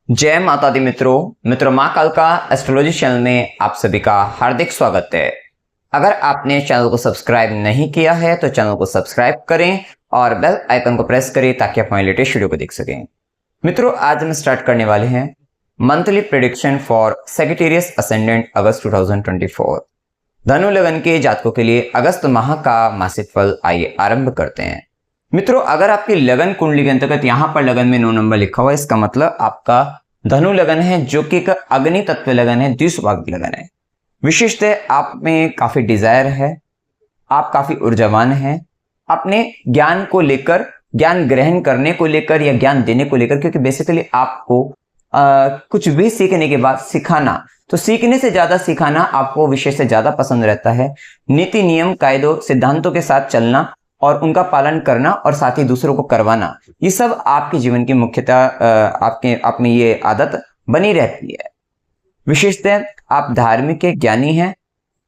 जय माता दी मित्रों माँ कालका एस्ट्रोलॉजी चैनल में आप सभी का हार्दिक स्वागत है। अगर आपने चैनल को सब्सक्राइब नहीं किया है तो चैनल को सब्सक्राइब करें और बेल आइकन को प्रेस करें ताकि आप हमारे लेटेस्ट वीडियो को देख सकें। मित्रों, आज हम स्टार्ट करने वाले हैं monthly prediction for Sagittarius ascendant August 2024। धनु लगन के जातकों के लिए अगस्त माह का मासिक फल आइए आरंभ करते हैं। मित्रों, अगर आपकी लगन कुंडली के अंतर्गत यहां पर लगन में 9 नंबर लिखा हुआ है, इसका मतलब आपका धनु लगन है, जो कि एक अग्नि तत्व लगन है, द्विस्वभाव लगन है। विशिष्टतः आप में काफी डिजायर है, आप काफी ऊर्जावान हैं अपने ज्ञान को लेकर, ज्ञान ग्रहण करने को लेकर या ज्ञान देने को लेकर, क्योंकि बेसिकली आपको कुछ भी सीखने के बाद सिखाना, तो सीखने से ज्यादा सिखाना आपको विषय से ज्यादा पसंद रहता है। नीति नियम कायदों सिद्धांतों के साथ चलना और उनका पालन करना और साथ ही दूसरों को करवाना, ये सब आपके जीवन की मुख्यतः आप में ये आदत बनी रहती है। विशेषतः आप धार्मिक के ज्ञानी हैं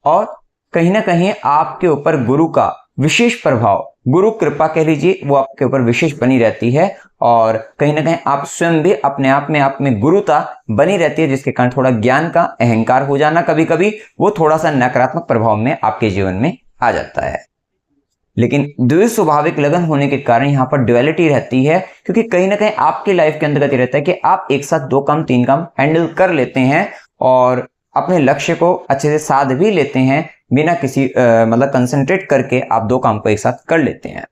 और कहीं ना कहीं आपके ऊपर गुरु का विशेष प्रभाव, गुरु कृपा कह लीजिए, वो आपके ऊपर विशेष बनी रहती है और कहीं ना कहीं आप स्वयं भी अपने आप में गुरुता बनी रहती है, जिसके कारण थोड़ा ज्ञान का अहंकार हो जाना कभी कभी वो थोड़ा सा नकारात्मक प्रभाव में आपके जीवन में आ जाता है। लेकिन द्विस्वभाविक लगन होने के कारण यहाँ पर ड्युअलिटी रहती है, क्योंकि कहीं ना कहीं आपकी लाइफ के अंतर्गत रहता है कि आप एक साथ 2 काम 3 काम हैंडल कर लेते हैं और अपने लक्ष्य को अच्छे से साध भी लेते हैं, बिना किसी मतलब कंसंट्रेट करके आप 2 काम को एक साथ कर लेते हैं।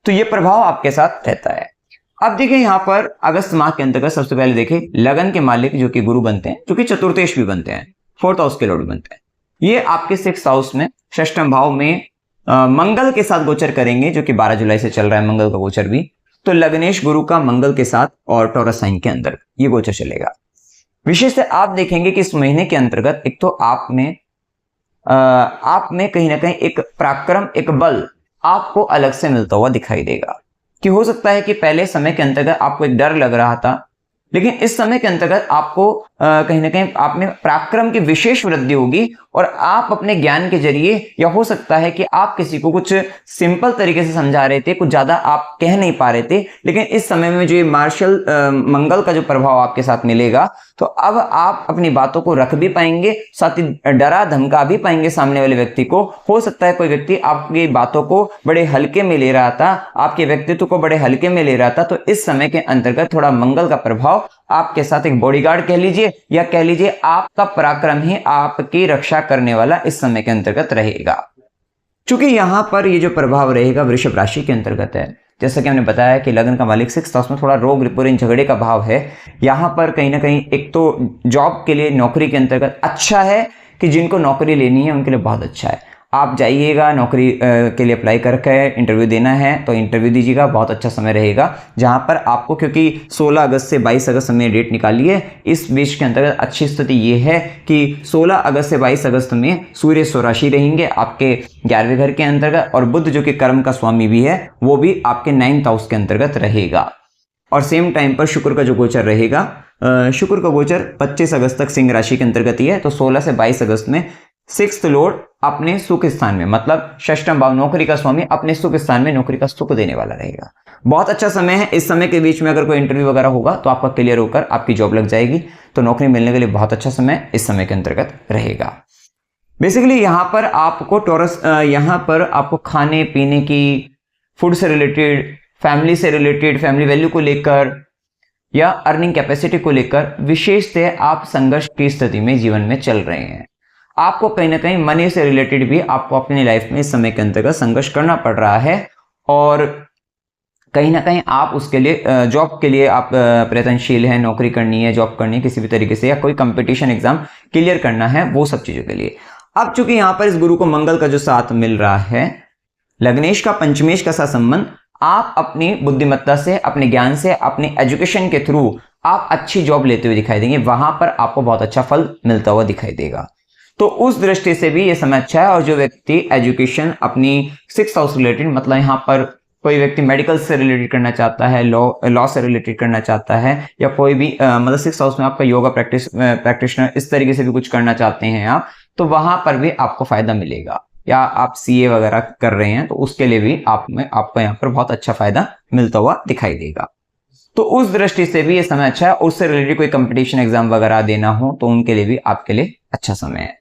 तो ये प्रभाव आपके साथ रहता है। अब देखिए यहाँ पर अगस्त माह के अंतर्गत सबसे पहले देखिए लगन के मालिक जो कि गुरु बनते हैं, जो कि चतुर्थेश भी बनते हैं, 4th हाउस के लॉर्ड बनते हैं। ये आपके 6th हाउस में 6th भाव में मंगल के साथ गोचर करेंगे, जो कि 12 जुलाई से चल रहा है मंगल का गोचर भी। तो लग्नेश गुरु का मंगल के साथ और टॉरस साइन के अंदर ये गोचर चलेगा। विशेष से आप देखेंगे कि इस महीने के अंतर्गत एक तो आप में कहीं ना कहीं एक पराक्रम, एक बल आपको अलग से मिलता हुआ दिखाई देगा। कि हो सकता है कि पहले समय के अंतर्गत आपको एक डर लग रहा था, लेकिन इस समय के अंतर्गत आपको कहीं ना कहीं आप में पराक्रम की विशेष वृद्धि होगी और आप अपने ज्ञान के जरिए, या हो सकता है कि आप किसी को कुछ सिंपल तरीके से समझा रहे थे, कुछ ज्यादा आप कह नहीं पा रहे थे, लेकिन इस समय में जो ये मार्शल मंगल का जो प्रभाव आपके साथ मिलेगा, तो अब आप अपनी बातों को रख भी पाएंगे, साथ ही डरा धमका भी पाएंगे सामने वाले व्यक्ति को। हो सकता है कोई व्यक्ति आपकी बातों को बड़े हल्के में ले रहा था, आपके व्यक्तित्व को बड़े हल्के में ले रहा था, तो इस समय के अंतर्गत थोड़ा मंगल का प्रभाव आपके साथ एक बॉडीगार्ड कह लीजिए, या कह लीजिए आपका पराक्रम ही आपकी रक्षा करने वाला इस समय के अंतर्गत रहेगा। क्योंकि यहां पर ये जो प्रभाव रहेगा वृषभ राशि के अंतर्गत है, जैसा कि हमने बताया कि लगन का मालिक 6th हाउस में थोड़ा रोग रिपोर्टिंग झगड़े का भाव है। यहां पर कहीं ना कहीं एक तो जॉब के लिए, नौकरी के अंतर्गत अच्छा है कि जिनको नौकरी लेनी है उनके लिए बहुत अच्छा है। आप जाइएगा नौकरी के लिए अप्लाई करके इंटरव्यू देना है तो इंटरव्यू दीजिएगा, बहुत अच्छा समय रहेगा जहां पर आपको, क्योंकि 16 अगस्त से 22 अगस्त में डेट निकाली है, इस बीच के अंतर्गत अच्छी स्थिति ये है कि 16 अगस्त से 22 अगस्त में सूर्य स्वराशि रहेंगे आपके 11वें घर के अंतर्गत, और बुध जो कि कर्म का स्वामी भी है वो भी आपके 9th हाउस के अंतर्गत रहेगा। और सेम टाइम पर शुक्र का जो गोचर रहेगा, शुक्र का गोचर 25 अगस्त तक सिंह राशि के अंतर्गत ही है, तो 16 से 22 अगस्त में 6th लॉर्ड अपने सुख स्थान में, मतलब 6th भाव नौकरी का स्वामी अपने सुख स्थान में नौकरी का सुख देने वाला रहेगा। बहुत अच्छा समय है। इस समय के बीच में अगर कोई इंटरव्यू वगैरह होगा तो आपका क्लियर होकर आपकी जॉब लग जाएगी, तो नौकरी मिलने के लिए बहुत अच्छा समय इस समय के अंतर्गत रहेगा। बेसिकली यहाँ पर आपको टॉरस, यहाँ पर आपको खाने पीने की, फूड से रिलेटेड, फैमिली से रिलेटेड, फैमिली वैल्यू को लेकर या अर्निंग कैपेसिटी को लेकर विशेषतः आप संघर्ष की स्थिति में जीवन में चल रहे हैं। आपको कहीं ना कहीं मनी से रिलेटेड भी आपको अपनी लाइफ में इस समय के अंतर्गत संघर्ष करना पड़ रहा है, और कहीं ना कहीं आप उसके लिए, जॉब के लिए आप प्रयत्नशील हैं, नौकरी करनी है, जॉब करनी है किसी भी तरीके से, या कोई कंपटीशन एग्जाम क्लियर करना है, वो सब चीजों के लिए। अब चूंकि यहाँ पर इस गुरु को मंगल का जो साथ मिल रहा है, लग्नेश का पंचमेश का साथ संबंध, आप अपनी बुद्धिमत्ता से, अपने ज्ञान से, अपने एजुकेशन के थ्रू आप अच्छी जॉब लेते हुए दिखाई देंगे, वहां पर आपको बहुत अच्छा फल मिलता हुआ दिखाई देगा। तो उस दृष्टि से भी ये समय अच्छा है। और जो व्यक्ति एजुकेशन अपनी 6th हाउस रिलेटेड, मतलब यहाँ पर कोई व्यक्ति मेडिकल से रिलेटेड करना चाहता है, लॉ से रिलेटेड करना चाहता है, या कोई भी मतलब 6th हाउस में आपका योगा प्रैक्टिशनर इस तरीके से भी कुछ करना चाहते हैं आप, तो वहां पर भी आपको फायदा मिलेगा। या आप सीए वगैरह कर रहे हैं तो उसके लिए भी आपको यहाँ पर बहुत अच्छा फायदा मिलता हुआ दिखाई देगा। तो उस दृष्टि से भी ये समय अच्छा है। उससे रिलेटेड कोई कंपटीशन एग्जाम वगैरह देना हो तो उनके लिए भी आपके लिए अच्छा समय है।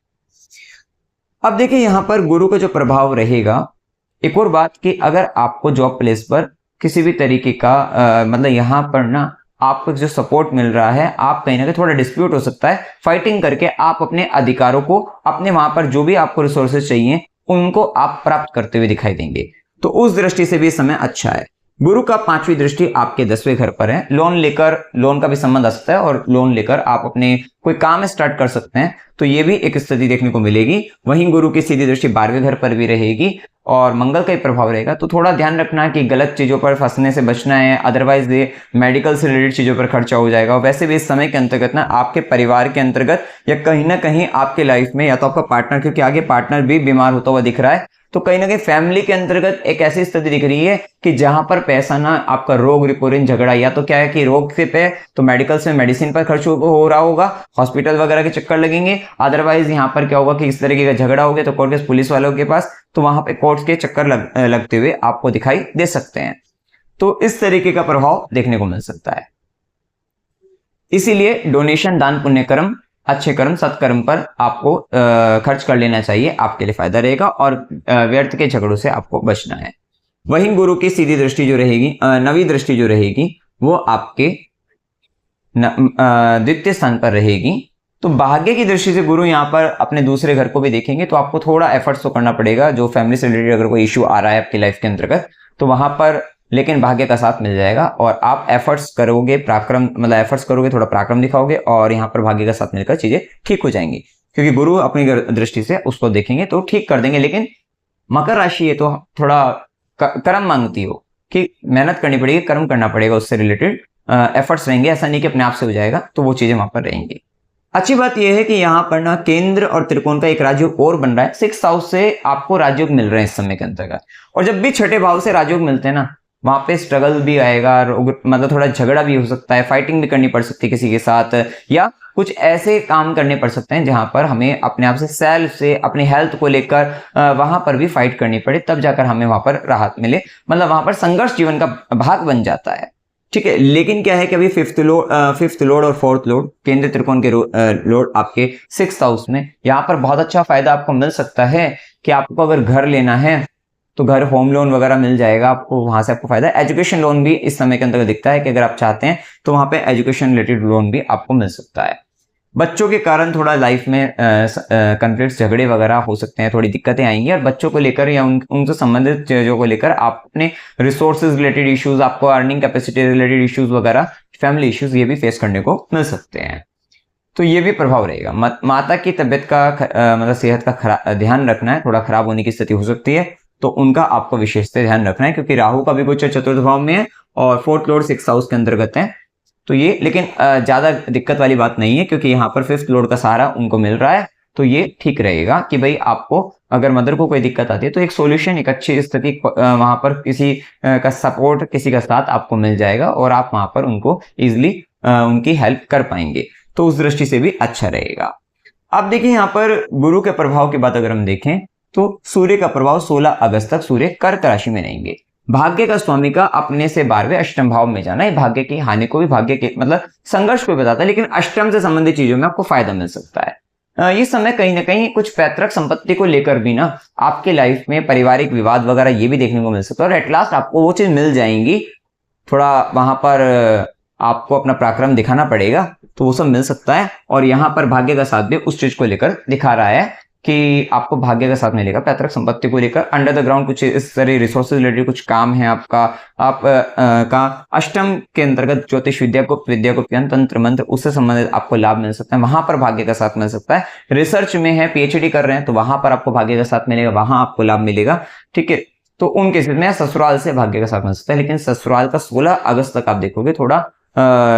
अब देखिए यहाँ पर गुरु का जो प्रभाव रहेगा, एक और बात कि अगर आपको जॉब प्लेस पर किसी भी तरीके का मतलब यहाँ पर ना आपको जो सपोर्ट मिल रहा है, आप कहीं ना कहीं थोड़ा डिस्प्यूट हो सकता है, फाइटिंग करके आप अपने अधिकारों को, अपने वहां पर जो भी आपको रिसोर्सेज चाहिए उनको आप प्राप्त करते हुए दिखाई देंगे। तो उस दृष्टि से भी समय अच्छा है। गुरु का 5वीं दृष्टि आपके 10वें घर पर है। लोन का भी संबंध आ सकता है और लोन लेकर आप अपने कोई काम स्टार्ट कर सकते हैं, तो ये भी एक स्थिति देखने को मिलेगी। वहीं गुरु की सीधी दृष्टि 12वें घर पर भी रहेगी और मंगल का ही प्रभाव रहेगा, तो थोड़ा ध्यान रखना कि गलत चीजों पर फंसने से बचना है, अदरवाइज ये मेडिकल से रिलेटेड चीजों पर खर्चा हो जाएगा। वैसे भी इस समय के अंतर्गत ना आपके परिवार के अंतर्गत या कहीं ना कहीं आपके लाइफ में या तो आपका पार्टनर, क्योंकि आगे पार्टनर भी बीमार होता हुआ दिख रहा है, तो कहीं ना कहीं फैमिली के अंतर्गत एक ऐसी स्थिति दिख रही है कि जहां पर पैसा ना आपका रोग रिपोर्टिंग झगड़ा, या तो क्या है कि रोग से पे तो मेडिकल से मेडिसिन पर खर्च हो रहा होगा, हॉस्पिटल वगैरह के चक्कर लगेंगे, अदरवाइज यहाँ पर क्या होगा कि इस तरीके का झगड़ा हो गया तो कोर्ट केस पुलिस वालों के पास, तो वहां पे कोर्ट के चक्कर लगते हुए आपको दिखाई दे सकते हैं। तो इस तरीके का प्रभाव देखने को मिल सकता है। इसीलिए डोनेशन, दान, पुण्य कर्म, अच्छे कर्म, सत्कर्म पर आपको खर्च कर लेना चाहिए, आपके लिए फायदा रहेगा और व्यर्थ के झगड़ों से आपको बचना है। वहीं गुरु की सीधी दृष्टि जो रहेगी, 9वीं दृष्टि जो रहेगी, वो आपके द्वितीय स्थान पर रहेगी। तो भाग्य की दृष्टि से गुरु यहाँ पर अपने दूसरे घर को भी देखेंगे, तो आपको थोड़ा एफर्ट्स तो करना पड़ेगा। जो फैमिली से रिलेटेड अगर कोई इश्यू आ रहा है आपकी लाइफ के अंतर्गत, तो वहां पर लेकिन भाग्य का साथ मिल जाएगा और आप एफर्ट्स करोगे, थोड़ा पराक्रम दिखाओगे और यहाँ पर भाग्य का साथ मिलकर चीजें ठीक हो जाएंगी, क्योंकि गुरु अपनी दृष्टि से उसको देखेंगे तो ठीक कर देंगे। लेकिन मकर राशि है तो थोड़ा कर्म मांगती हो कि मेहनत करनी पड़ेगी, कर्म करना पड़ेगा, उससे रिलेटेड एफर्ट्स रहेंगे। ऐसा नहीं कि अपने आप से हो जाएगा, तो वो चीजें वहां पर रहेंगी। अच्छी बात यह है कि यहाँ पर ना केंद्र और त्रिकोण का एक राजयोग और बन रहा है। 6th हाउस से आपको राजयोग मिल रहे हैं इस समय के अंतर्गत, और जब भी छठे भाव से राजयोग मिलते हैं ना, वहां पे स्ट्रगल भी आएगा, मतलब थोड़ा झगड़ा भी हो सकता है, फाइटिंग भी करनी पड़ सकती है किसी के साथ, या कुछ ऐसे काम करने पड़ सकते हैं जहां पर हमें अपने आप से, सेल्फ से, अपनी हेल्थ को लेकर वहां पर भी फाइट करनी पड़े, तब जाकर हमें वहां पर राहत मिले। मतलब वहां पर संघर्ष जीवन का भाग बन जाता है। ठीक है, लेकिन क्या है कि अभी 5th लॉर्ड और 4th लॉर्ड, केंद्र त्रिकोण के लॉर्ड आपके 6th हाउस में, यहाँ पर बहुत अच्छा फायदा आपको मिल सकता है कि आपको अगर घर लेना है तो घर, होम लोन वगैरह मिल जाएगा आपको, वहां से आपको फायदा। एजुकेशन लोन भी इस समय के अंदर दिखता है कि अगर आप चाहते हैं तो वहां पे एजुकेशन रिलेटेड लोन भी आपको मिल सकता है। बच्चों के कारण थोड़ा लाइफ में कॉन्फ्लिक्ट, झगड़े वगैरह हो सकते हैं, थोड़ी दिक्कतें आएंगी, और बच्चों को लेकर या उनसे संबंधित चीजों को लेकर आप अपने रिसोर्सेज रिलेटेड इश्यूज, आपको अर्निंग कैपेसिटी रिलेटेड इश्यूज वगैरह, फैमिली इश्यूज, ये भी फेस करने को मिल सकते हैं। तो ये भी प्रभाव रहेगा। माता की तबियत का मतलब सेहत का ध्यान रखना है, थोड़ा खराब होने की स्थिति हो सकती है, तो उनका आपको विशेष से ध्यान रखना है, क्योंकि राहु का भी गोचर 4th भाव में है और 4th लॉर्ड 6th हाउस के अंतर्गत है। तो ये लेकिन ज्यादा दिक्कत वाली बात नहीं है, क्योंकि यहाँ पर 5th लॉर्ड का सहारा उनको मिल रहा है, तो ये ठीक रहेगा कि भाई आपको अगर मदर को कोई दिक्कत आती है तो एक सॉल्यूशन, एक अच्छी स्थिति वहां पर किसी का सपोर्ट, किसी का साथ आपको मिल जाएगा और आप वहां पर उनको इजिली उनकी हेल्प कर पाएंगे, तो उस दृष्टि से भी अच्छा रहेगा। अब देखिए यहाँ पर गुरु के प्रभाव की बात अगर हम देखें तो सूर्य का प्रभाव 16 अगस्त तक सूर्य कर्क राशि में रहेंगे। भाग्य का स्वामी का अपने से 12वें अष्टम भाव में जाना है भाग्य की हानि को भी, भाग्य के मतलब संघर्ष को बताता है, लेकिन अष्टम से संबंधित चीजों में आपको फायदा मिल सकता है। ये समय कहीं ना कहीं कुछ पैतृक संपत्ति को लेकर भी ना आपके लाइफ में पारिवारिक विवाद वगैरह ये भी देखने को मिल सकता है, और एट लास्ट आपको वो चीज मिल जाएंगी। थोड़ा वहां पर आपको अपना पराक्रम दिखाना पड़ेगा, तो वो सब मिल सकता है। और यहाँ पर भाग्य का साथ भी उस चीज को लेकर दिखा रहा है कि आपको भाग्य का साथ मिलेगा, पैतृक संपत्ति को लेकर, अंडर द ग्राउंड कुछ इस तरह रिसोर्सेज रिलेटेड कुछ काम है आपका, आप का अष्टम के अंतर्गत ज्योतिष विद्या, गुप्त विद्या, तंत्र मंत्र, उससे संबंधित आपको लाभ मिल सकता है, वहां पर भाग्य का साथ मिल सकता है। रिसर्च में है, पीएचडी कर रहे हैं, तो वहां पर आपको भाग्य का साथ मिलेगा, वहां आपको लाभ मिलेगा। ठीक है, तो उन केसेस में ससुराल से भाग्य का साथ मिल सकता है, लेकिन ससुराल का 16 अगस्त तक आप देखोगे थोड़ा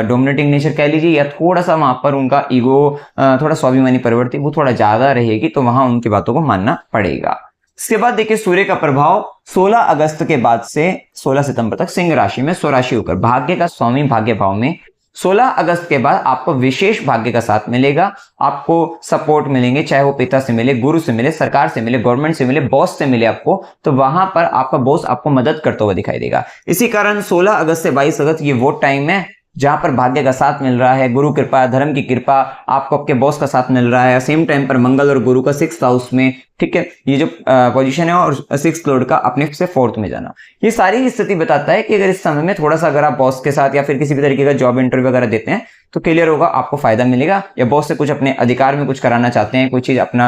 डोमिनेटिंग नेचर कह लीजिए, या थोड़ा सा वहां पर उनका ईगो, थोड़ा स्वाभिमानी प्रवृत्ति वो थोड़ा ज्यादा रहेगी, तो वहां उनकी बातों को मानना पड़ेगा। इसके बाद देखिए सूर्य का प्रभाव 16 अगस्त के बाद से 16 सितंबर तक सिंह राशि में स्वराशि होकर भाग्य का स्वामी भाग्य भाव में 16 अगस्त के बाद आपको विशेष भाग्य का साथ मिलेगा, आपको सपोर्ट मिलेंगे, चाहे वो पिता से मिले, गुरु से मिले, सरकार से मिले, गवर्नमेंट से मिले, बॉस से मिले आपको, तो वहां पर आपका बॉस आपको मदद करता हुआ दिखाई देगा। इसी कारण 16 अगस्त से 22 अगस्त ये वो टाइम है जहां पर भाग्य का साथ मिल रहा है, गुरु कृपा, धर्म की कृपा, आपको आपके बॉस का साथ मिल रहा है। सेम टाइम पर मंगल और गुरु का 6th हाउस में, ठीक है, ये जो पोजीशन है, और 6th लॉर्ड का अपने से 4th में जाना, ये सारी स्थिति बताता है कि अगर इस समय में थोड़ा सा अगर आप बॉस के साथ या फिर किसी भी तरीके का जॉब इंटरव्यू वगैरह देते हैं तो क्लियर होगा, आपको फायदा मिलेगा। या बॉस से कुछ अपने अधिकार में कुछ कराना चाहते हैं, कोई चीज अपना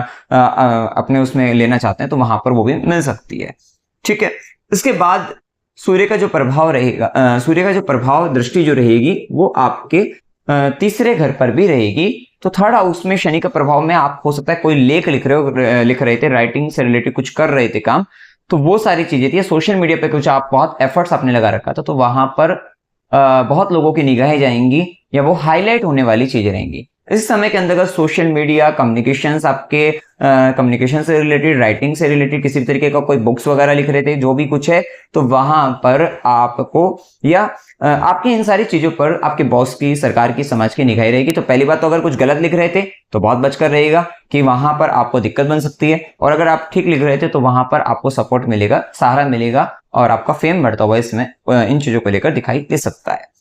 अपने उसमें लेना चाहते हैं, तो वहां पर वो भी मिल सकती है, ठीक है। इसके बाद सूर्य का जो प्रभाव रहेगा, सूर्य का जो प्रभाव दृष्टि जो रहेगी वो आपके तीसरे घर पर भी रहेगी। तो 3rd हाउस में शनि का प्रभाव में आप हो सकता है कोई लेख लिख रहे थे, राइटिंग से रिलेटेड कुछ कर रहे थे काम, तो वो सारी चीजें थी। सोशल मीडिया पे कुछ आप बहुत एफर्ट्स आपने लगा रखा था, तो वहां पर बहुत लोगों की निगाहें जाएंगी या वो हाईलाइट होने वाली चीजें रहेंगी। इस समय के अंतर्गत सोशल मीडिया, कम्युनिकेशंस, आपके कम्युनिकेशन से रिलेटेड, राइटिंग से रिलेटेड, किसी भी तरीके का कोई बुक्स वगैरह लिख रहे थे, जो भी कुछ है, तो वहां पर आपको या आपकी इन सारी चीजों पर आपके बॉस की, सरकार की, समाज की निगाह रहेगी। तो पहली बात तो अगर कुछ गलत लिख रहे थे तो बहुत बचकर रहेगा कि वहां पर आपको दिक्कत बन सकती है, और अगर आप ठीक लिख रहे थे तो वहां पर आपको सपोर्ट मिलेगा, सहारा मिलेगा, और आपका फेम बढ़ता हुआ इसमें इन चीजों को लेकर दिखाई दे सकता है।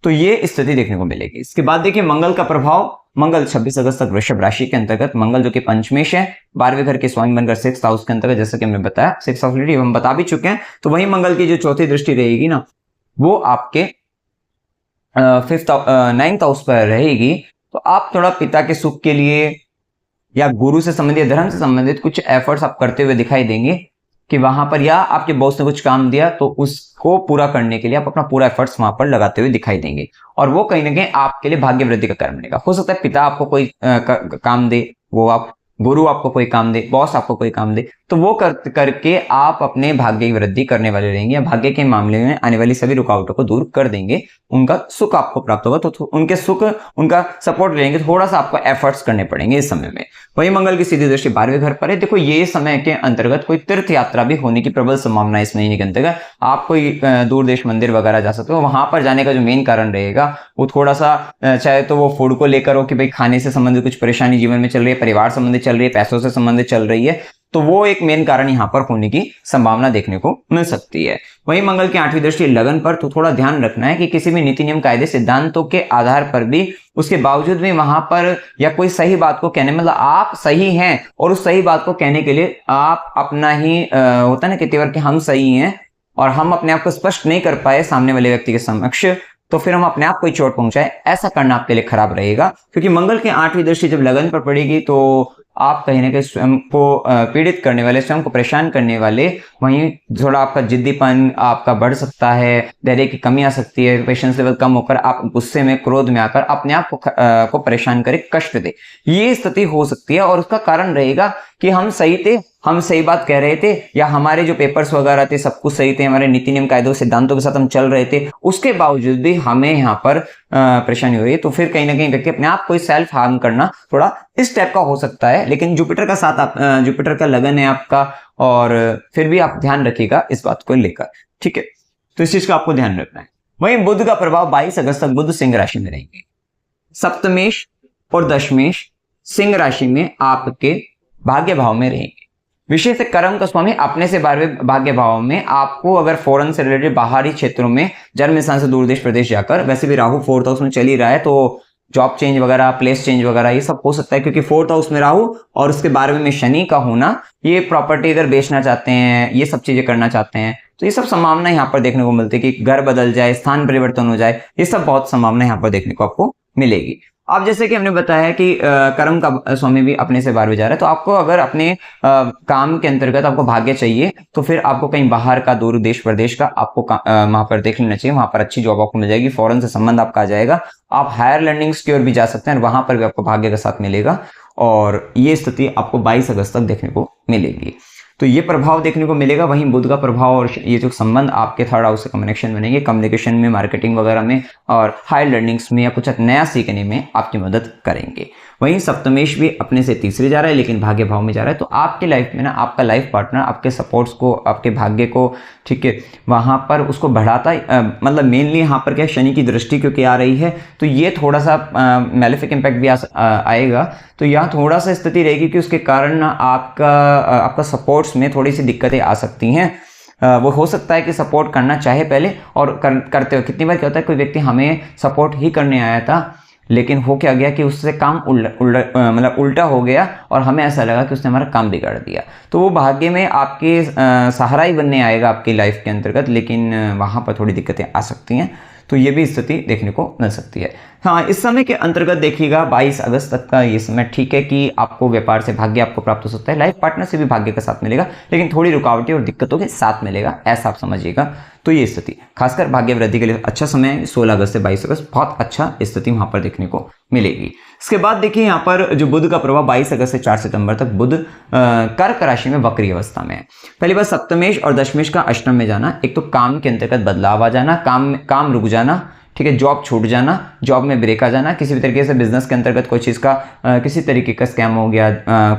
तो ये स्थिति देखने को मिलेगी। इसके बाद देखिए मंगल का प्रभाव। मंगल 26 अगस्त तक वृषभ राशि के अंतर्गत, मंगल जो कि पंचमेश है, 12वें घर के स्वामी बनकर 6th हाउस के अंतर्गत, जैसा कि हमने बताया 6 ऑफ लीड हम बता भी चुके हैं। तो वही मंगल की जो चौथी दृष्टि रहेगी ना, वो आपके 9th हाउस पर रहेगी। तो आप थोड़ा पिता के सुख के लिए या गुरु से संबंधित, धर्म से संबंधित कुछ एफर्ट्स आप करते हुए दिखाई देंगे कि वहां पर, या आपके बॉस ने कुछ काम दिया तो उसको पूरा करने के लिए आप अपना पूरा एफर्ट्स वहां पर लगाते हुए दिखाई देंगे, और वो कहीं ना कहीं आपके लिए भाग्य वृद्धि का कारण बनेगा। हो सकता है पिता आपको कोई काम दे, वो आप, गुरु आपको कोई काम दे, बॉस आपको कोई काम दे, तो वो करके आप अपने भाग्य की वृद्धि करने वाले रहेंगे, या भाग्य के मामले में आने वाली सभी रुकावटों को दूर कर देंगे। उनका सुख आपको प्राप्त होगा, तो उनके सुख, उनका सपोर्ट लेंगे, थोड़ा सा आपको एफर्ट्स करने पड़ेंगे इस समय में। वही मंगल की सीधी दृष्टि 12वें घर पर है। देखो ये समय के अंतर्गत कोई तीर्थ यात्रा भी होने की प्रबल संभावना है इस महीने के अंतर्गत। आप कोई दूर देश मंदिर वगैरह जा सकते हो। वहां पर जाने का जो मेन कारण रहेगा वो थोड़ा सा, चाहे तो वो फूड को लेकर हो कि भाई खाने से संबंधित कुछ परेशानी जीवन में चल रही है, परिवार संबंधित चल रही है, पैसों से संबंधित चल रही है, तो वो एक मेन कारण यहाँ पर होने की संभावना देखने को मिल सकती है। वहीं मंगल की 8वीं दृष्टि लगन पर, तो थोड़ा ध्यान रखना है कि किसी भी नीति नियम कायदे सिद्धांतों के आधार पर भी, उसके बावजूद भी वहां पर, या कोई सही बात को कहने, मतलब आप सही हैं और उस सही बात को कहने के लिए आप अपना ही होता है ना कि तेवर कि हम सही हैं और हम अपने आप को स्पष्ट नहीं कर पाए सामने वाले व्यक्ति के समक्ष, तो फिर हम अपने आप को चोट पहुंचाए, ऐसा करना आपके लिए खराब रहेगा। क्योंकि मंगल की 8वीं दृष्टि जब लगन पर पड़ेगी तो आप कहीं ना कहीं स्वयं को पीड़ित करने वाले, स्वयं को परेशान करने वाले, वहीं थोड़ा आपका जिद्दीपन आपका बढ़ सकता है, धैर्य की कमी आ सकती है, पेशेंस लेवल कम होकर आप गुस्से में, क्रोध में आकर अपने आप को परेशान करे, कष्ट दे, ये स्थिति हो सकती है। और उसका कारण रहेगा कि हम सही थे, हम सही बात कह रहे थे, या हमारे जो पेपर्स वगैरह थे सब कुछ सही थे, हमारे नीति नियम कायदों सिद्धांतों के साथ हम चल रहे थे, उसके बावजूद भी हमें यहाँ पर परेशानी हो रही है। तो फिर कहीं ना कहीं व्यक्ति अपने आप को सेल्फ हार्म करना थोड़ा इस टाइप का हो सकता है। लेकिन जुपिटर का साथ, आप जुपिटर का लगन है आपका, और फिर भी आप ध्यान रखिएगा इस बात को लेकर, ठीक है। तो इस चीज का आपको ध्यान रखना है। वहीं बुध का प्रभाव 22 अगस्त तक बुध सिंह राशि में रहेंगे। सप्तमेश और दशमेश सिंह राशि में आपके भाग्य भाव में रहेंगे। विशेष कर्म का स्वामी अपने से 12वें भाग्य भाव में, आपको अगर फॉरेन से रिलेटेड बाहरी क्षेत्रों में, जन्म स्थान से दूर देश प्रदेश जाकर, वैसे भी राहु 4th हाउस में चल ही रहा है, तो जॉब चेंज वगैरह, प्लेस चेंज वगैरह ये सब हो सकता है। क्योंकि 4th हाउस में राहु और उसके 12वें में शनि का होना, ये प्रॉपर्टी इधर बेचना चाहते हैं, ये सब चीजें करना चाहते हैं, तो ये सब संभावना यहाँ पर देखने को मिलती है कि घर बदल जाए, स्थान परिवर्तन हो जाए, ये सब बहुत संभावना यहाँ पर देखने को आपको मिलेगी। अब जैसे कि हमने बताया कि कर्म का स्वामी भी अपने से 12वें जा रहा है, तो आपको अगर अपने काम के अंतर्गत आपको भाग्य चाहिए तो फिर आपको कहीं बाहर का, दूर देश प्रदेश का आपको वहां पर देख लेना चाहिए। वहां पर अच्छी जॉब आपको मिल जाएगी, फॉरेन से संबंध आपका आ जाएगा, आप हायर लर्निंग्स की ओर भी जा सकते हैं, वहां पर भी आपको भाग्य का साथ मिलेगा। और ये स्थिति आपको 22 अगस्त तक देखने को मिलेगी। तो ये प्रभाव देखने को मिलेगा। वहीं बुध का प्रभाव और ये जो संबंध आपके थर्ड हाउस से कनेक्शन बनेंगे, कम्युनिकेशन में, मार्केटिंग वगैरह में और हायर लर्निंग्स में या कुछ नया सीखने में आपकी मदद करेंगे। वहीं सप्तमेश भी अपने से तीसरे जा रहा है लेकिन भाग्य भाव में जा रहा है, तो आपके लाइफ में ना आपका लाइफ पार्टनर आपके सपोर्ट्स को, आपके भाग्य को, ठीक है, वहां पर उसको बढ़ाता मतलब मेनली यहाँ पर क्या शनि की दृष्टि क्योंकि आ रही है, तो ये थोड़ा सा मैलेफिक इम्पैक्ट भी आएगा। तो यहाँ थोड़ा सा स्थिति रहेगी कि उसके कारण आपका सपोर्ट्स में थोड़ी सी दिक्कतें आ सकती हैं। वो हो सकता है कि सपोर्ट करना चाहे पहले और करते हो, कितनी बार क्या होता है कोई व्यक्ति हमें सपोर्ट ही करने आया था लेकिन हो क्या गया कि उससे काम उल्टा हो गया और हमें ऐसा लगा कि उसने हमारा काम बिगाड़ दिया। तो वो भाग्य में आपके सहारा ही बनने आएगा आपकी लाइफ के अंतर्गत, लेकिन वहाँ पर थोड़ी दिक्कतें आ सकती हैं। तो ये भी स्थिति देखने को मिल सकती है। हाँ, इस समय के अंतर्गत देखिएगा 22 अगस्त तक का ये समय ठीक है कि आपको व्यापार से भाग्य आपको प्राप्त हो सकता है, लाइफ पार्टनर से भी भाग्य का साथ मिलेगा लेकिन थोड़ी रुकावटें और दिक्कतों के साथ मिलेगा, ऐसा आप समझिएगा। तो ये स्थिति खासकर भाग्य वृद्धि के लिए अच्छा समय है। 16 अगस्त से 22 अगस्त बहुत अच्छा स्थिति वहां पर देखने को मिलेगी। इसके बाद देखिए यहाँ पर जो बुध का प्रभाव 22 अगस्त से 4 सितंबर तक बुध कर्क राशि में वक्री अवस्था में है। पहली बात सप्तमेश और दशमेश का अष्टम में जाना, एक तो काम के अंतर्गत बदलाव आ जाना, काम रुक जाना, ठीक है, जॉब छूट जाना, जॉब में ब्रेक आ जाना, किसी भी तरीके से बिजनेस के अंतर्गत कोई चीज़ का किसी तरीके का स्कैम हो गया,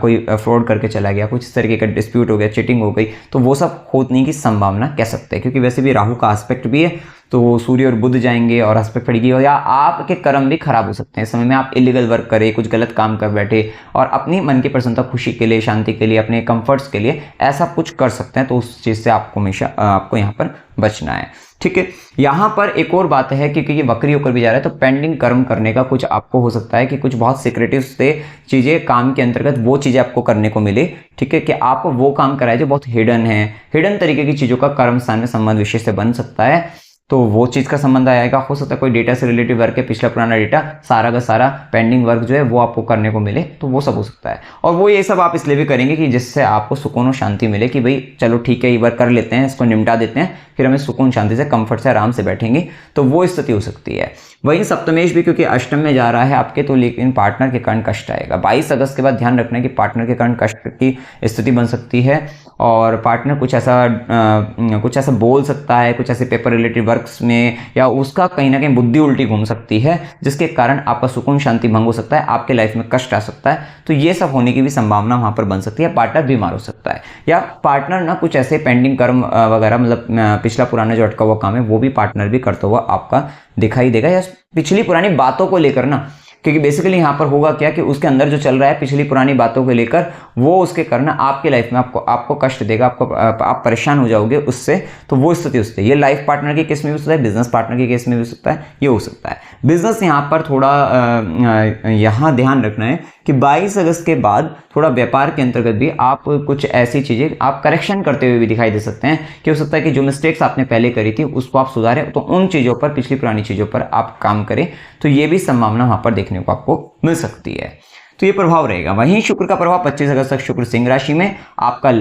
कोई फ्रॉड करके चला गया, कुछ इस तरीके का डिस्प्यूट हो गया, चीटिंग हो गई, तो वो सब होने की संभावना कह सकते हैं क्योंकि वैसे भी राहु का एस्पेक्ट भी है, तो सूर्य और बुध जाएंगे और एस्पेक्ट पड़ेगी, या आपके कर्म भी खराब हो सकते हैं। इस समय में आप इलीगल वर्क करें, कुछ गलत काम कर बैठे और अपनी मन की प्रसन्नता, खुशी के लिए, शांति के लिए, अपने कंफर्ट्स के लिए ऐसा कुछ कर सकते हैं, तो उस चीज़ से आपको हमेशा आपको यहाँ पर बचना है, ठीक है। यहाँ पर एक और बात है क्योंकि ये वक्री होकर भी जा रहा है तो पेंडिंग कर्म करने का कुछ आपको हो सकता है कि कुछ बहुत सीक्रेटिव से चीज़ें काम के अंतर्गत वो चीज़ें आपको करने को मिले, ठीक है, कि आप वो काम कराए जो बहुत हिडन है, हिडन तरीके की चीज़ों का कर्म स्थान में संबंध विशेष से बन सकता है, तो वो चीज़ का संबंध आएगा। हो सकता है कोई डेटा से रिलेटिव वर्क है, पिछला पुराना डेटा, सारा का सारा पेंडिंग वर्क जो है वो आपको करने को मिले, तो वो सब हो सकता है। और वो ये सब आप इसलिए भी करेंगे कि जिससे आपको सुकून और शांति मिले कि भाई चलो ठीक है ये वर्क कर लेते हैं, इसको निपटा देते हैं, फिर हमें सुकून शांति से कंफर्ट से आराम से बैठेंगे, तो वो स्थिति हो सकती है। वहीं सप्तमेश भी क्योंकि अष्टम में जा रहा है आपके, तो लेकिन पार्टनर के कारण कष्ट आएगा। 22 अगस्त के बाद ध्यान रखना है कि पार्टनर के कारण कष्ट की स्थिति बन सकती है और पार्टनर कुछ ऐसा बोल सकता है, कुछ ऐसे पेपर रिलेटेड वर्क्स में, या उसका कहीं ना कहीं बुद्धि उल्टी घूम सकती है जिसके कारण आपका सुकून शांति भंग हो सकता है, आपके लाइफ में कष्ट आ सकता है। तो ये सब होने की भी संभावना वहां पर बन सकती है। पार्टनर बीमार हो सकता है या पार्टनर ना कुछ ऐसे पेंडिंग कर्म वगैरह, मतलब पिछला पुराना जो अटका हुआ काम है वो भी पार्टनर भी करता हुआ आपका दिखाई देगा, या पिछली पुरानी बातों को लेकर ना, क्योंकि बेसिकली यहाँ पर होगा क्या कि उसके अंदर जो चल रहा है पिछली पुरानी बातों को लेकर, वो उसके कारण आपके लाइफ में आपको कष्ट देगा, आप परेशान हो जाओगे उससे, तो वो स्थिति उससे। ये लाइफ पार्टनर के केस में भी हो सकता है, बिजनेस पार्टनर के केस में भी हो सकता है, ये हो सकता है। बिजनेस यहाँ पर थोड़ा यहाँ ध्यान रखना है कि 22 अगस्त के बाद थोड़ा व्यापार के अंतर्गत भी आप कुछ ऐसी चीज़ें आप करेक्शन करते हुए भी दिखाई दे सकते हैं कि हो सकता है कि जो मिस्टेक्स आपने पहले करी थी उसको आप सुधारें, तो उन चीज़ों पर, पिछली पुरानी चीज़ों पर आप काम करें, तो ये भी संभावना वहाँ पर देखने को आपको मिल सकती है। तो ये प्रभाव रहेगा। वहीं शुक्र का प्रभाव 25 अगस्त तक शुक्र सिंह राशि में, आपका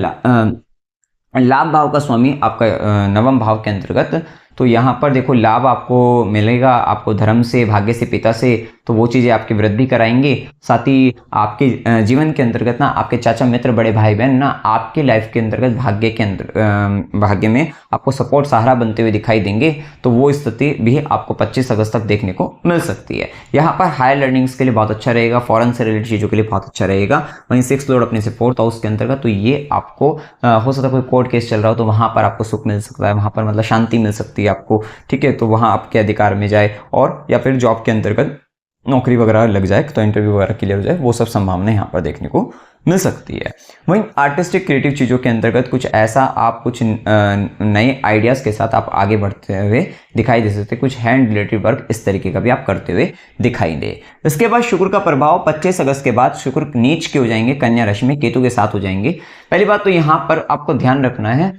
लाभ भाव का स्वामी आपका नवम भाव के अंतर्गत, तो यहाँ पर देखो लाभ आपको मिलेगा, आपको धर्म से, भाग्य से, पिता से, तो वो चीज़ें आपकी वृद्धि कराएंगे। साथ ही आपके जीवन के अंतर्गत ना आपके चाचा मित्र, बड़े भाई बहन ना आपके लाइफ के अंतर्गत भाग्य में आपको सपोर्ट, सहारा बनते हुए दिखाई देंगे, तो वो स्थिति भी आपको 25 अगस्त तक देखने को मिल सकती है। यहाँ पर हायर लर्निंग्स के लिए बहुत अच्छा रहेगा, फॉरेन से रिलेटेड चीज़ों के लिए बहुत अच्छा रहेगा। वहीं 6th लॉर्ड अपने से 4th हाउस के अंतर्गत, तो ये आपको हो सकता है कोई कोर्ट केस चल रहा हो तो वहाँ पर आपको सुख मिल सकता है, वहाँ पर मतलब शांति मिल सकती है आपको, ठीक है, तो वहाँ आपके अधिकार में जाए, और या फिर जॉब के अंतर्गत नौकरी वगैरह लग जाए, तो इंटरव्यू वगैरह क्लियर हो जाए, वो सब संभावना यहाँ पर देखने को मिल सकती है। वहीं आर्टिस्टिक क्रिएटिव चीज़ों के अंतर्गत कुछ ऐसा आप कुछ नए आइडियाज़ के साथ आप आगे बढ़ते हुए दिखाई दे सकते हैं, कुछ हैंड रिलेटेड वर्क इस तरीके का भी आप करते हुए दिखाई दे। इसके बाद शुक्र का प्रभाव 25 अगस्त के बाद शुक्र नीच के हो जाएंगे, कन्या राशि में केतु के साथ हो जाएंगे। पहली बात तो यहाँ पर आपको ध्यान रखना है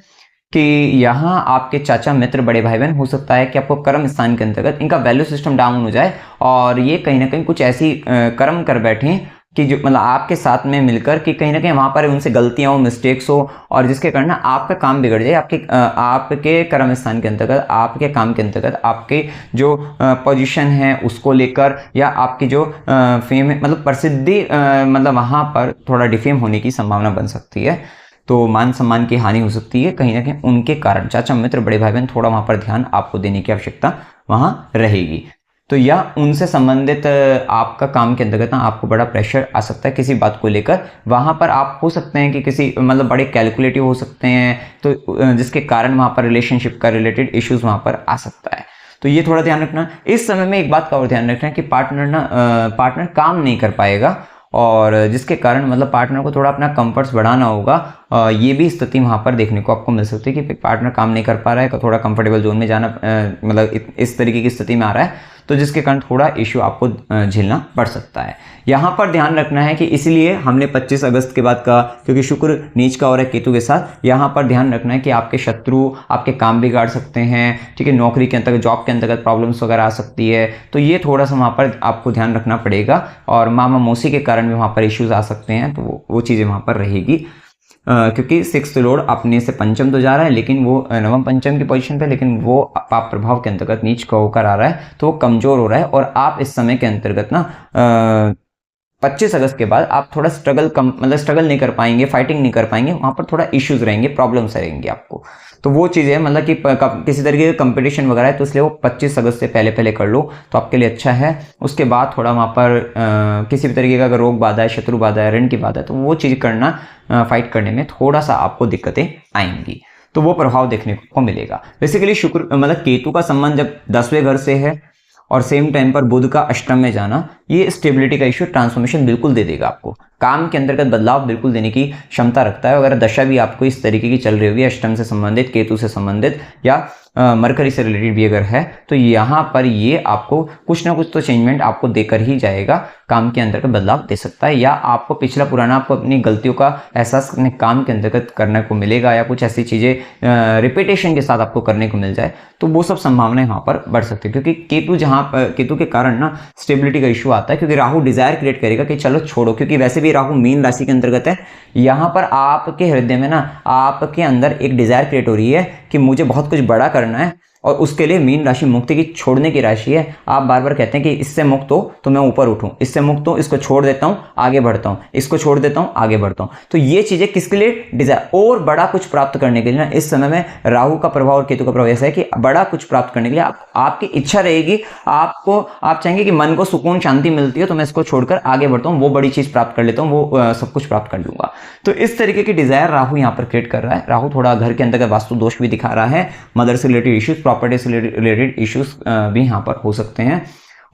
कि यहाँ आपके चाचा मित्र, बड़े भाई बहन, हो सकता है कि आपको कर्म स्थान के अंतर्गत इनका वैल्यू सिस्टम डाउन हो जाए और ये कहीं ना कहीं कुछ ऐसी कर्म कर बैठे कि जो मतलब आपके साथ में मिलकर कि कहीं ना कहीं वहाँ पर उनसे गलतियाँ हो, मिस्टेक्स हो, और जिसके कारण आपका काम बिगड़ जाए, आपके कर्म स्थान के अंतर्गत, आपके काम के अंतर्गत, आपके जो पोजीशन है उसको लेकर, या आपकी जो फेम मतलब प्रसिद्धि, मतलब वहाँ पर थोड़ा डिफेम होने की संभावना बन सकती है। तो मान सम्मान की हानि हो सकती है कहीं ना कहीं उनके कारण। चाचा मित्र बड़े भाई बहन थोड़ा वहाँ पर ध्यान आपको देने की आवश्यकता वहाँ रहेगी। तो या उनसे संबंधित आपका काम के अंतर्गत ना आपको बड़ा प्रेशर आ सकता है किसी बात को लेकर। वहाँ पर आप हो सकते हैं कि किसी मतलब बड़े कैलकुलेटिव हो सकते हैं, तो जिसके कारण वहाँ पर रिलेशनशिप का रिलेटेड इश्यूज वहाँ पर आ सकता है। तो ये थोड़ा ध्यान रखना। इस समय में एक बात का और ध्यान रखना है कि पार्टनर काम नहीं कर पाएगा, और जिसके कारण मतलब पार्टनर को थोड़ा अपना कंफर्ट्स बढ़ाना होगा। ये भी स्थिति वहाँ पर देखने को आपको मिल सकती है कि पार्टनर काम नहीं कर पा रहा है, थोड़ा कंफर्टेबल जोन में जाना मतलब इस तरीके की स्थिति में आ रहा है, तो जिसके कारण थोड़ा इश्यू आपको झेलना पड़ सकता है। यहाँ पर ध्यान रखना है कि इसलिए हमने 25 अगस्त के बाद का, क्योंकि शुक्र नीच का और है केतु के साथ, यहाँ पर ध्यान रखना है कि आपके शत्रु आपके काम बिगाड़ सकते हैं, ठीक है, नौकरी के अंतर्गत जॉब के अंतर्गत प्रॉब्लम्स वगैरह आ सकती है, तो ये थोड़ा सा वहाँ पर आपको ध्यान रखना पड़ेगा। और मामा मौसी के कारण भी वहाँ पर इश्यूज आ सकते हैं, तो वो चीज़ें वहाँ पर रहेगी। क्योंकि 6th लॉर्ड अपने से पंचम तो जा रहा है, लेकिन वो नवम पंचम की पोजीशन पे, लेकिन वो पाप प्रभाव के अंतर्गत नीच का होकर आ रहा है, तो वो कमजोर हो रहा है। और आप इस समय के अंतर्गत ना 25 अगस्त के बाद आप थोड़ा स्ट्रगल नहीं कर पाएंगे, फाइटिंग नहीं कर पाएंगे, वहाँ पर थोड़ा इश्यूज रहेंगे, प्रॉब्लम्स रहेंगे आपको। तो वो चीज़ें मतलब कि किसी तरीके का कंपटीशन वगैरह है, तो इसलिए वो 25 अगस्त से पहले कर लो तो आपके लिए अच्छा है। उसके बाद थोड़ा वहाँ पर किसी भी तरीके का अगर रोग बाधा है, शत्रु बाधा है, ऋण की बाधा है, तो वो चीज़ करना फाइट करने में थोड़ा सा आपको दिक्कतें आएंगी, तो वो प्रभाव देखने को मिलेगा। बेसिकली शुक्र मतलब केतु का संबंध जब 10वें घर से है और सेम टाइम पर बुध का अष्टम में जाना, ये स्टेबिलिटी का इश्यू, ट्रांसफॉर्मेशन बिल्कुल दे देगा आपको, काम के अंतर्गत बदलाव बिल्कुल देने की क्षमता रखता है। अगर दशा भी आपको इस तरीके की चल रही होगी, अष्टम से संबंधित, केतु से संबंधित या मरकरी से रिलेटेड भी अगर है, तो यहाँ पर ये आपको कुछ ना कुछ तो चेंजमेंट आपको देकर ही जाएगा, काम के अंतर्गत बदलाव दे सकता है, या आपको पिछला पुराना आपको अपनी गलतियों का एहसास अपने काम के अंतर्गत करने को मिलेगा, या कुछ ऐसी चीज़ें रिपीटेशन के साथ आपको करने को मिल जाए, तो वो सब संभावनाएं वहाँ पर बढ़ सकती है। क्योंकि केतु के कारण ना स्टेबिलिटी का इशू आता है, क्योंकि राहु डिजायर क्रिएट करेगा कि चलो छोड़ो, क्योंकि वैसे भी राहु मीन राशि के अंतर्गत है। यहाँ पर आपके हृदय में ना आपके अंदर एक डिजायर क्रिएट हो रही है कि मुझे बहुत कुछ बड़ा करना है, और उसके लिए मीन राशि मुक्ति की छोड़ने की राशि है। आप बार बार कहते हैं कि इससे मुक्त हो तो मैं ऊपर उठूं, इससे मुक्त हो इसको छोड़ देता हूं आगे बढ़ता हूं, इसको छोड़ देता हूं आगे बढ़ता हूं। तो ये चीजें किसके लिए, डिजायर और बड़ा कुछ प्राप्त करने के लिए ना, इस समय में राहु का प्रभाव और केतु का प्रभाव ऐसा है कि बड़ा कुछ प्राप्त करने के लिए आपकी इच्छा रहेगी, आप चाहेंगे कि मन को सुकून शांति मिलती है, तो मैं इसको छोड़कर आगे बढ़ता हूं, वो बड़ी चीज प्राप्त कर लेता हूं, वो सब कुछ प्राप्त कर लूंगा। तो इस तरीके की डिजायर राहु यहाँ पर क्रिएट कर रहा है। राहु थोड़ा घर के अंतर्गत वास्तु दोष भी दिखा रहा है, मदर से रिलेटेड इश्यूज, प्रॉपर्टी से रिलेटेड इश्यूज भी यहाँ पर हो सकते हैं,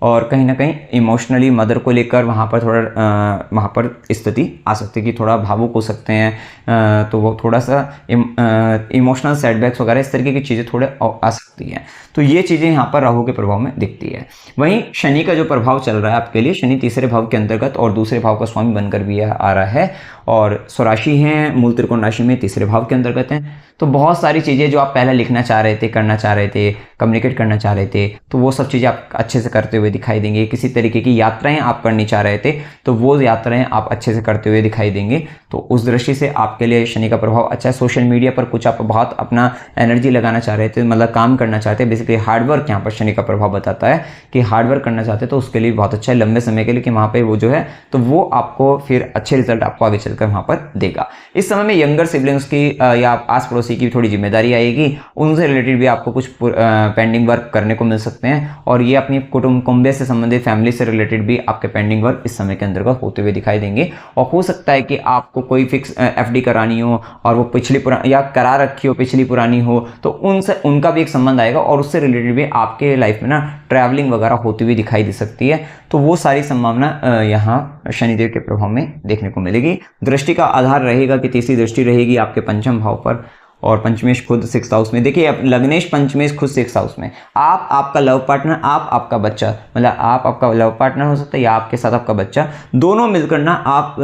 और कहीं ना कहीं इमोशनली मदर को लेकर वहाँ पर थोड़ा वहाँ पर स्थिति आ सकती है कि थोड़ा भावुक हो सकते हैं, तो वो थोड़ा सा इमोशनल सेटबैक्स वगैरह इस तरीके की चीज़ें थोड़े आ सकती हैं। तो ये चीज़ें यहाँ पर राहु के प्रभाव में दिखती है। वहीं शनि का जो प्रभाव चल रहा है आपके लिए, शनि तीसरे भाव के अंतर्गत और दूसरे भाव का स्वामी बनकर भी आ रहा है, और स्वराशि हैं, मूल त्रिकोण राशि में तीसरे भाव के अंतर्गत हैं। तो बहुत सारी चीज़ें जो आप पहले लिखना चाह रहे थे, करना चाह रहे थे, कम्युनिकेट करना चाह रहे थे, तो वो सब चीज़ें आप अच्छे से करते हुए दिखाई देंगे। किसी तरीके की यात्राएं आप करनी चाह रहे थे, तो वो यात्राएं आप अच्छे से करते हुए दिखाई देंगे। तो उस दृष्टि से आपके लिए शनि का प्रभाव अच्छा है। सोशल मीडिया पर कुछ आप बहुत अपना एनर्जी लगाना चाह रहे थे, मतलब काम करना चाहते हैं, बेसिकली हार्डवर्क यहाँ पर शनि का प्रभाव बताता है कि हार्डवर्क करना चाहते हैं, तो उसके लिए बहुत अच्छा है लंबे समय के लिए, कि वहाँ पे वो जो है तो वो आपको फिर अच्छे रिजल्ट आपको आगे चलकर वहाँ पर देगा। इस समय में यंगर सिबलिंग्स की या आस पड़ोसी की थोड़ी जिम्मेदारी आएगी, उनसे रिलेटेड भी आपको कुछ पेंडिंग वर्क करने को मिल सकते हैं, और ये अपनी कुटुंब से संबंधित, फैमिली से रिलेटेड भी आपके पेंडिंग वर्क इस समय के अंतर्गत होते हुए दिखाई देंगे। और हो सकता है कि आपको कोई फिक्स FD करानी हो, और वो पिछली या करा रखी हो, पिछली पुरानी हो, तो उनका भी एक संबंध आएगा, और उससे रिलेटेड भी आपके लाइफ में ना ट्रैवलिंग वगैरह होती हुई दिखाई दे सकती है। तो वो सारी संभावना यहाँ शनिदेव के प्रभाव में देखने को मिलेगी। दृष्टि का आधार रहेगा कि तीसरी दृष्टि रहेगी आपके पंचम भाव पर, और पंचमेश खुद 6th हाउस में। देखिए लग्नेश पंचमेश खुद 6th हाउस में, आपका लव पार्टनर, आपका बच्चा, मतलब आपका लव पार्टनर हो सकता है या आपके साथ आपका बच्चा, दोनों मिलकर ना आप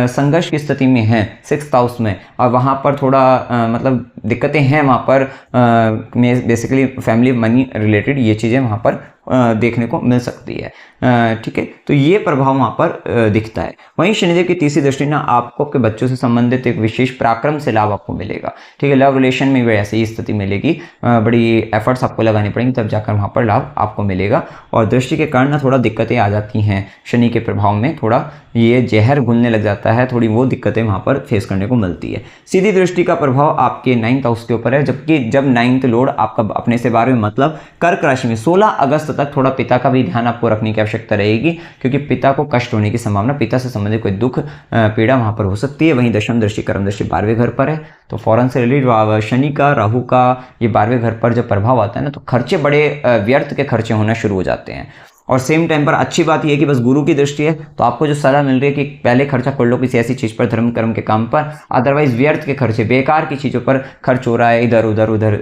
संघर्ष की स्थिति में हैं 6th हाउस में, और वहाँ पर थोड़ा मतलब दिक्कतें हैं वहाँ पर, बेसिकली फैमिली मनी रिलेटेड ये चीज़ें वहाँ पर देखने को मिल सकती है। ठीक है, तो ये प्रभाव वहाँ पर दिखता है। वहीं शनिदेव की तीसरी दृष्टि ना आपको आपके बच्चों से संबंधित एक विशेष पराक्रम से लाभ आपको मिलेगा। ठीक है, लव रिलेशन में भी ऐसी ही स्थिति मिलेगी, बड़ी एफर्ट्स आपको लगानी पड़ेंगी तब जाकर वहाँ पर लाभ आपको मिलेगा। और दृष्टि के कारण ना थोड़ा दिक्कतें आ जाती हैं, शनि के प्रभाव में थोड़ा ये जहर घुलने लग जाता है, थोड़ी वो दिक्कतें वहाँ पर फेस करने को मिलती है। सीधी दृष्टि का प्रभाव आपके 9th हाउस के ऊपर है, जबकि जब 9th लॉर्ड आपका अपने से 12वें मतलब कर्क राशि में 16 अगस्त तक थोड़ा पिता का भी ध्यान आपको रखने की आवश्यकता रहेगी, क्योंकि पिता को कष्ट होने की संभावना, पिता से संबंधित कोई दुख पीड़ा वहां पर हो सकती है। वहीं दशम दृष्टि कर्म दृष्टि 12वें घर पर है, तो फौरन से रिलेटेड शनि का राहु का ये 12वें घर पर जब प्रभाव आता है ना, तो खर्चे बड़े व्यर्थ के खर्चे होना शुरू हो जाते हैं। और सेम टाइम पर अच्छी बात यह है कि बस गुरु की दृष्टि है, तो आपको जो सलाह मिल रही है कि पहले खर्चा कर लो किसी ऐसी चीज पर, धर्म कर्म के काम पर, अदरवाइज व्यर्थ के खर्चे, बेकार की चीजों पर खर्च हो रहा है इधर उधर,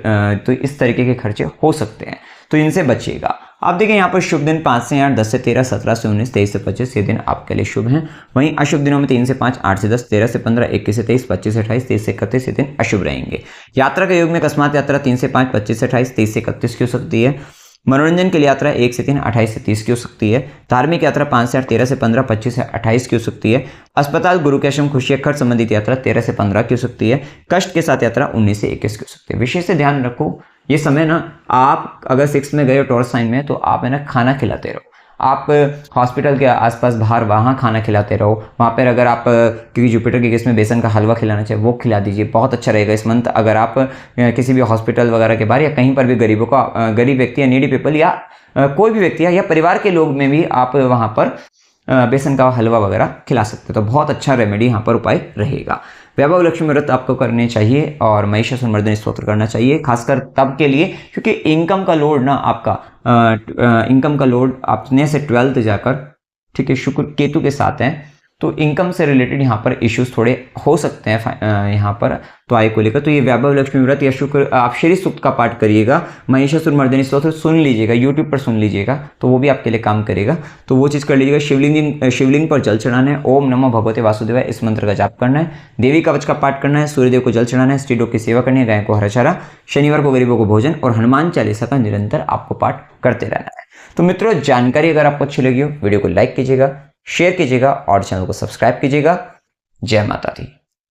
तो इस तरीके के खर्चे हो सकते हैं, तो इनसे बचिएगा। आप देखिए यहाँ पर शुभ दिन 5 से 8, 10 से 13, 17 से 19, 23 से 25 ये दिन आपके लिए शुभ हैं। वहीं अशुभ दिनों में 3 से 5, 8 से 10, 13 से 15, 21 से 23, 25 से 28, 23 से 31 ये दिन अशुभ रहेंगे। यात्रा के योग में अकस्मात यात्रा 3 से 5, 25 से 28, 23 से 31 की हो सकती है। मनोरंजन के लिए यात्रा 1 से 3, 28 से 30 की हो सकती है। धार्मिक यात्रा 5 से 8, 13 से 15, 25 से 28 की हो सकती है। अस्पताल, गुरु के आश्रम, खुशी खर्च संबंधित यात्रा 13 से 15 की हो सकती है। कष्ट के साथ यात्रा 19 से 21 की हो सकती है। विशेष से ध्यान रखो ये समय ना, आप अगर 6 में गए हो टॉरस साइन में, तो आप है ना खाना खिलाते रहो, आप हॉस्पिटल के आसपास बाहर वहाँ खाना खिलाते रहो। वहाँ पर अगर आप, क्योंकि जुपिटर के केस में बेसन का हलवा खिलाना चाहिए, वो खिला दीजिए, बहुत अच्छा रहेगा इस मंथ। अगर आप किसी भी हॉस्पिटल वगैरह के बाहर या कहीं पर भी गरीबों को, गरीब व्यक्ति या नीडी पीपल या कोई भी व्यक्ति है या परिवार के लोग में भी आप वहाँ पर बेसन का हलवा वगैरह खिला सकते हो, तो बहुत अच्छा रेमेडी यहाँ पर उपाय रहेगा। वैभव लक्ष्मी व्रत आपको करने चाहिए और महिषासुरमर्दिनी स्तोत्र करना चाहिए, खासकर तब के लिए क्योंकि इनकम का लोड ना आपका, इनकम का लोड अपने से 12th जाकर, ठीक है, शुक्र केतु के साथ है, तो इनकम से रिलेटेड यहाँ पर इश्यूज थोड़े हो सकते हैं यहाँ पर, तो आय को लेकर। तो ये वैभव लक्ष्मी व्रत या शुक्र, आप श्री सूक्त का पाठ करिएगा, महिषासुरमर्दिनी स्तोत्र सुन लीजिएगा, यूट्यूब पर सुन लीजिएगा, तो वो भी आपके लिए काम करेगा, तो वो चीज़ कर लीजिएगा। शिवलिंग पर जल चढ़ाना है, ओम नमो भगवते वासुदेवाय इस मंत्र का जाप करना है। देवी कवच का पाठ करना है, सूर्यदेव को जल चढ़ाना है, स्त्रीलों की सेवा करनी है, गाय को हरा चारा, शनिवार को गरीबों को भोजन और हनुमान चालीसा का निरंतर आपको पाठ करते रहना है। तो मित्रों, जानकारी अगर आपको अच्छी लगी हो, वीडियो को लाइक कीजिएगा, शेयर कीजिएगा और चैनल को सब्सक्राइब कीजिएगा। जय माता दी।